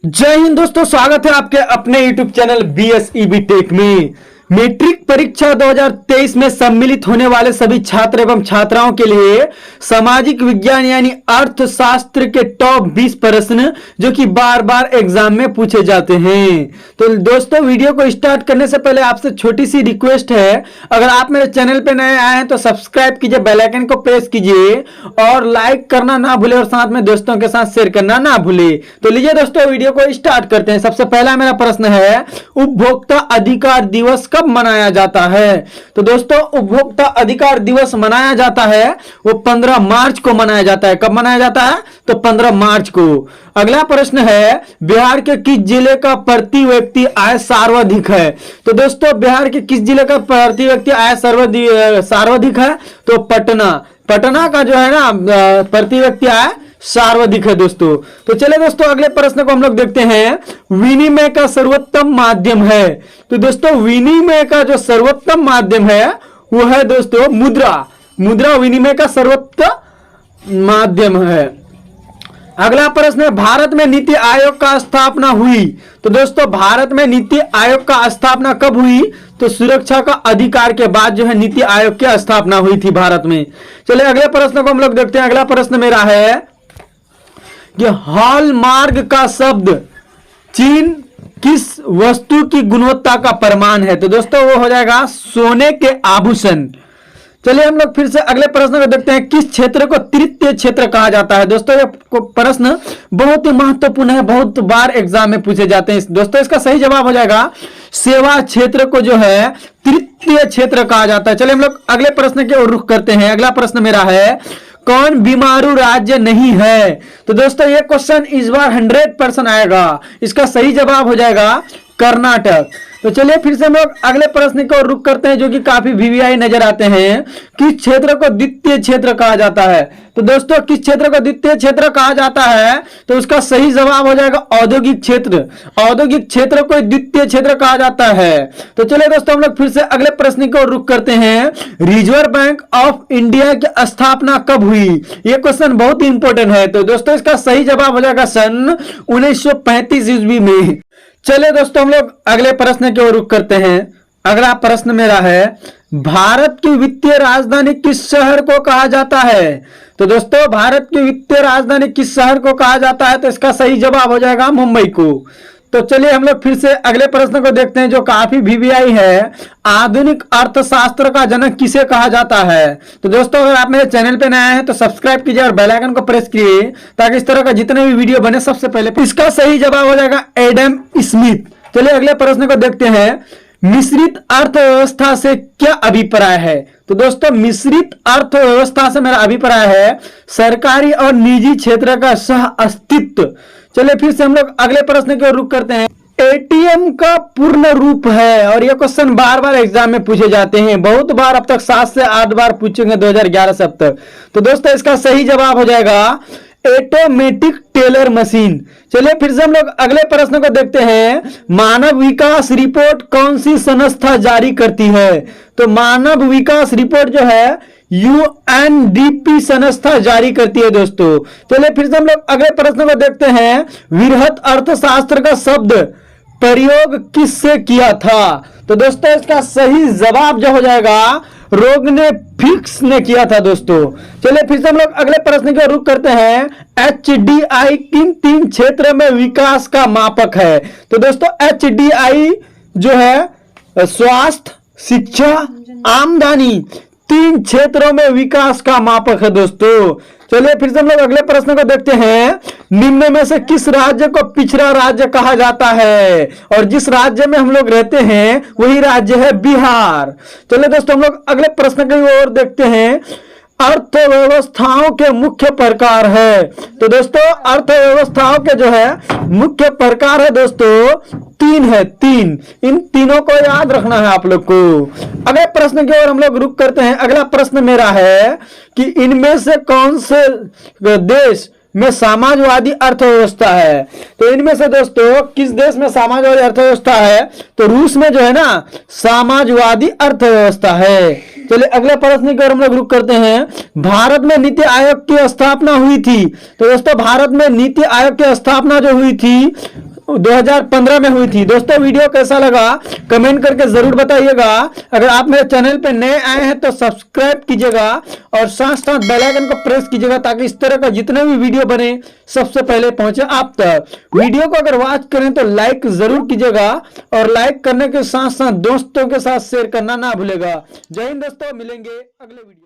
जय हिंद दोस्तों, स्वागत है आपके अपने YouTube चैनल BSEB टेक में। मैट्रिक परीक्षा 2023 में सम्मिलित होने वाले सभी छात्र एवं छात्राओं के लिए सामाजिक विज्ञान यानी अर्थशास्त्र के टॉप 20 प्रश्न जो कि बार बार एग्जाम में पूछे जाते हैं। तो दोस्तों, वीडियो को स्टार्ट करने से पहले आपसे छोटी सी रिक्वेस्ट है, अगर आप मेरे चैनल पे नए आए हैं तो सब्सक्राइब कीजिए, बेल आइकन को प्रेस कीजिए और लाइक करना ना भूले और साथ में दोस्तों के साथ शेयर करना ना भूले। तो लीजिए दोस्तों, वीडियो को स्टार्ट करते हैं। सबसे पहला मेरा प्रश्न है, उपभोक्ता अधिकार दिवस कब मनाया जाता है? तो दोस्तों, उपभोक्ता अधिकार दिवस मनाया जाता है वो 15 मार्च को मनाया जाता है। कब मनाया जाता है? तो 15 मार्च को। अगला प्रश्न है, बिहार के किस जिले का प्रति व्यक्ति आय सर्वाधिक है? तो दोस्तों, बिहार के किस जिले का प्रति व्यक्ति आय सर्वाधिक है? तो पटना का जो है ना प्रति व्यक्ति आय सर्वाधिक है दोस्तों। तो चलिए दोस्तों, अगले प्रश्न को हम लोग देखते हैं, विनिमय का सर्वोत्तम माध्यम है। तो दोस्तों, विनिमय का जो सर्वोत्तम माध्यम है वो है दोस्तों मुद्रा विनिमय का सर्वोत्तम माध्यम है। अगला प्रश्न है, भारत में नीति आयोग का स्थापना हुई। तो दोस्तों, भारत में नीति आयोग का स्थापना कब हुई? तो सुरक्षा का अधिकार के बाद जो है नीति आयोग की स्थापना हुई थी भारत में। चलिए अगले प्रश्न को हम लोग देखते हैं। अगला प्रश्न मेरा है कि हॉलमार्क का शब्द चीन किस वस्तु की गुणवत्ता का प्रमाण है? तो दोस्तों, वो हो जाएगा सोने के आभूषण। चलिए हम लोग फिर से अगले प्रश्न को देखते हैं, किस क्षेत्र को तृतीय क्षेत्र कहा जाता है? दोस्तों, ये प्रश्न बहुत ही महत्वपूर्ण है, बहुत बार एग्जाम में पूछे जाते हैं दोस्तों। इसका सही जवाब हो जाएगा सेवा क्षेत्र को जो है तृतीय क्षेत्र कहा जाता है। चलिए हम लोग अगले प्रश्न की ओर रुख करते हैं। अगला प्रश्न मेरा है, कौन बीमारू राज्य नहीं है? तो दोस्तों, ये क्वेश्चन इस बार 100% आएगा। इसका सही जवाब हो जाएगा कर्नाटक। तो चलिए फिर से हम लोग अगले प्रश्न को रुख करते हैं जो कि काफी वीवीआई नजर आते हैं। किस क्षेत्र को द्वितीय क्षेत्र कहा जाता है? तो दोस्तों, किस क्षेत्र को द्वितीय क्षेत्र कहा जाता है? तो उसका सही जवाब हो जाएगा औद्योगिक क्षेत्र। औद्योगिक क्षेत्र को द्वितीय क्षेत्र कहा जाता है। तो चलिए दोस्तों, हम लोग फिर से अगले प्रश्न को रुख करते हैं, रिजर्व बैंक ऑफ इंडिया की स्थापना कब हुई? ये क्वेश्चन बहुत ही इंपॉर्टेंट है। तो दोस्तों, इसका सही जवाब हो जाएगा सन 1935 ईस्वी में। चलिए दोस्तों, हम लोग अगले प्रश्न की ओर रुख करते हैं। अगला प्रश्न मेरा है, भारत की वित्तीय राजधानी किस शहर को कहा जाता है? तो दोस्तों, भारत की वित्तीय राजधानी किस शहर को कहा जाता है? तो इसका सही जवाब हो जाएगा मुंबई को। तो चलिए हम लोग फिर से अगले प्रश्न को देखते हैं जो काफी वीवीआई है, आधुनिक अर्थशास्त्र का जनक किसे कहा जाता है? तो दोस्तों, अगर आप मेरे चैनल पे नए हैं तो सब्सक्राइब कीजिए और बेल आइकन को प्रेस कीजिए ताकि इस तरह का जितने भी वीडियो बने सबसे पहले। इसका सही जवाब हो जाएगा एडम स्मिथ। चलिए अगले प्रश्न को देखते हैं, मिश्रित अर्थव्यवस्था से क्या अभिप्राय है? तो दोस्तों, मिश्रित अर्थव्यवस्था से मेरा अभिप्राय है सरकारी और निजी क्षेत्र का सह अस्तित्व। चलिए फिर से हम लोग अगले प्रश्न की ओर रुख करते हैं, एटीएम का पूर्ण रूप है। और ये क्वेश्चन बार बार एग्जाम में पूछे जाते हैं, बहुत बार, अब तक 7 से 8 बार पूछेंगे 2011 से अब तक। तो दोस्तों, इसका सही जवाब हो जाएगा ऑटोमेटिक टेलर मशीन। चलिए फिर से हम लोग अगले प्रश्न को देखते हैं, मानव विकास रिपोर्ट कौन सी संस्था जारी करती है? तो मानव विकास रिपोर्ट जो है यूएनडीपी संस्था जारी करती है दोस्तों। चलिए फिर से हम लोग अगले प्रश्न को देखते हैं, वृहत अर्थशास्त्र का शब्द प्रयोग किससे किया था? तो दोस्तों, इसका सही जवाब जो हो जाएगा रोगनेफिक्स ने किया था दोस्तों। चलिए फिर से हम लोग अगले प्रश्न की ओर रुख करते हैं, एचडीआई किन 3 क्षेत्र में विकास का मापक है? तो दोस्तों, एचडीआई जो है स्वास्थ्य, शिक्षा, आमदनी, 3 क्षेत्रों में विकास का मापक है दोस्तों। चलिए फिर से हम लोग अगले प्रश्न को देखते हैं, निम्न में से किस राज्य को पिछड़ा राज्य कहा जाता है? और जिस राज्य में हम लोग रहते हैं वही राज्य है बिहार। चलिए दोस्तों, हम लोग अगले प्रश्न की ओर देखते हैं, अर्थव्यवस्थाओं के मुख्य प्रकार है। तो दोस्तों, अर्थव्यवस्थाओं के जो है मुख्य प्रकार है दोस्तों 3 है, 3। इन तीनों को याद रखना है आप लोग को। अगले प्रश्न की ओर हम लोग रुक करते हैं। अगला प्रश्न मेरा है कि इनमें से कौन से देश में समाजवादी अर्थव्यवस्था है? तो इनमें से दोस्तों किस देश में समाजवादी अर्थव्यवस्था है? तो रूस में जो है ना समाजवादी अर्थव्यवस्था है। चलिए अगले प्रश्न की ओर हम लोग रुक करते हैं, भारत में नीति आयोग की स्थापना हुई थी। तो दोस्तों, भारत में नीति आयोग की स्थापना जो हुई थी 2015 में हुई थी। दोस्तों वीडियो कैसा लगा कमेंट करके जरूर बताइएगा। अगर आप मेरे चैनल पे नए आए हैं तो सब्सक्राइब कीजिएगा और साथ साथ बेल आइकन को प्रेस कीजिएगा ताकि इस तरह का जितने भी वीडियो बने सबसे पहले पहुंचे आप तक। वीडियो को अगर वॉच करें तो लाइक जरूर कीजिएगा और लाइक करने के साथ साथ दोस्तों के साथ शेयर करना ना भूलेगा। जय हिंद दोस्तों, मिलेंगे अगले वीडियो।